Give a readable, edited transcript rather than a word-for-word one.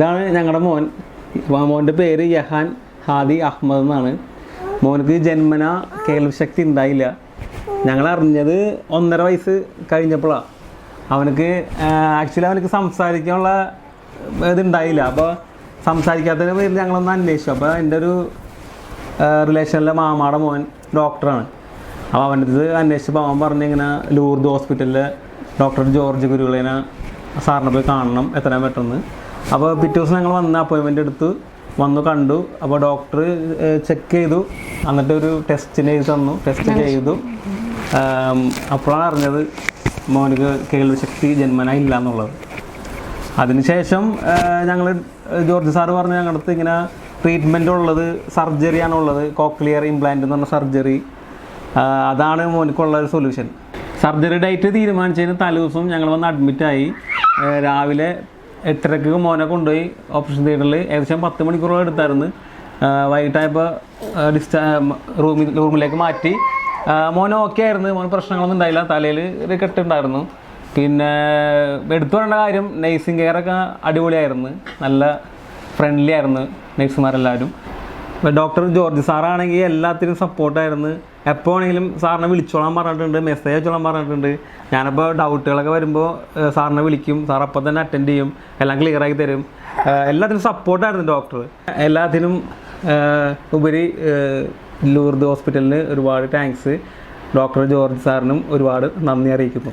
ഇതാണ് ഞങ്ങളുടെ മോൻ. മോൻ്റെ പേര് യഹാൻ ഹാദി അഹമ്മദ് എന്നാണ്. മോനക്ക് ജന്മന കേൾവിശക്തി ഉണ്ടായില്ല. ഞങ്ങൾ അറിഞ്ഞത് 1.5 വയസ്സ് കഴിഞ്ഞപ്പോഴാണ്. അവനക്ക് സംസാരിക്കാനുള്ള ഇതുണ്ടായില്ല. അപ്പോൾ സംസാരിക്കാത്തതിന് പേരിൽ ഞങ്ങളൊന്ന് അന്വേഷിച്ചു. അപ്പോൾ എൻ്റെ ഒരു റിലേഷനിലെ മാമാടെ മോൻ ഡോക്ടറാണ്. അപ്പോൾ അവൻ്റെ അടുത്ത് അന്വേഷിച്ചപ്പോൾ അവൻ പറഞ്ഞിങ്ങനെ ലൂർദ് ഹോസ്പിറ്റലിലെ ഡോക്ടർ ജോർജ് ഗുരുവിളേനെ സാറിനെ പോയി കാണണം എത്രയും പെട്ടെന്ന്. അപ്പോൾ പിറ്റേ ദിവസം ഞങ്ങൾ വന്ന് അപ്പോയിൻമെൻ്റ് എടുത്ത് വന്നു കണ്ടു. അപ്പോൾ ഡോക്ടർ ചെക്ക് ചെയ്തു, എന്നിട്ട് ഒരു ടെസ്റ്റിന് എഴുതി തന്നു. ടെസ്റ്റ് ചെയ്തു. അപ്പോഴാണ് അറിഞ്ഞത് മോനിക്ക് കേൾവിശക്തി ജന്മന ഇല്ല എന്നുള്ളത്. അതിനുശേഷം ഞങ്ങൾ ജോർജ് സാറ് പറഞ്ഞു ഞങ്ങളുടെ അടുത്ത് ഇങ്ങനെ ട്രീറ്റ്മെൻ്റ് ഉള്ളത് സർജറിയാണുള്ളത്, കോക്ലിയർ ഇംപ്ലാന്റ് എന്ന് പറഞ്ഞ സർജറി. അതാണ് മോനിക്കുള്ള ഒരു സൊല്യൂഷൻ. സർജറി ഡേറ്റ് തീരുമാനിച്ചതിന് തലേദിവസം ഞങ്ങൾ വന്ന് അഡ്മിറ്റായി. രാവിലെ 8:30 മോനെ കൊണ്ടുപോയി ഓപ്പറേഷൻ തിയേറ്ററിൽ. ഏകദേശം 10 മണിക്കൂറോളം എടുത്തായിരുന്നു. വൈകിട്ടായപ്പോൾ റൂമിലേക്ക് മാറ്റി. മോൻ ഓക്കെ ആയിരുന്നു. മോന് പ്രശ്നങ്ങളൊന്നും ഉണ്ടായില്ല. തലയിൽ ഒരു കെട്ടുണ്ടായിരുന്നു. പിന്നെ എടുത്തു പറയേണ്ട കാര്യം, നഴ്സിംഗ് കെയറൊക്കെ അടിപൊളിയായിരുന്നു. നല്ല ഫ്രണ്ട്ലി ആയിരുന്നു നഴ്സുമാരെല്ലാവരും. ഡോക്ടർ ജോർജ് സാറാണെങ്കിൽ എല്ലാത്തിനും സപ്പോർട്ടായിരുന്നു. എപ്പോൾ വേണമെങ്കിലും സാറിനെ വിളിച്ചോളാൻ പറഞ്ഞിട്ടുണ്ട്, മെസ്സേജ് അയച്ചോളാൻ പറഞ്ഞിട്ടുണ്ട്. ഞാനപ്പോൾ ഡൗട്ടുകളൊക്കെ വരുമ്പോൾ സാറിനെ വിളിക്കും. സാർ അപ്പോൾ തന്നെ അറ്റൻഡ് ചെയ്യും, എല്ലാം ക്ലിയറാക്കി തരും. എല്ലാത്തിനും സപ്പോർട്ടായിരുന്നു ഡോക്ടർ. എല്ലാത്തിനും ഉപരി ലൂർദ് ഹോസ്പിറ്റലിന് ഒരുപാട് താങ്ക്സ്. ഡോക്ടർ ജോർജ് സാറിനും ഒരുപാട് നന്ദി അറിയിക്കുന്നു.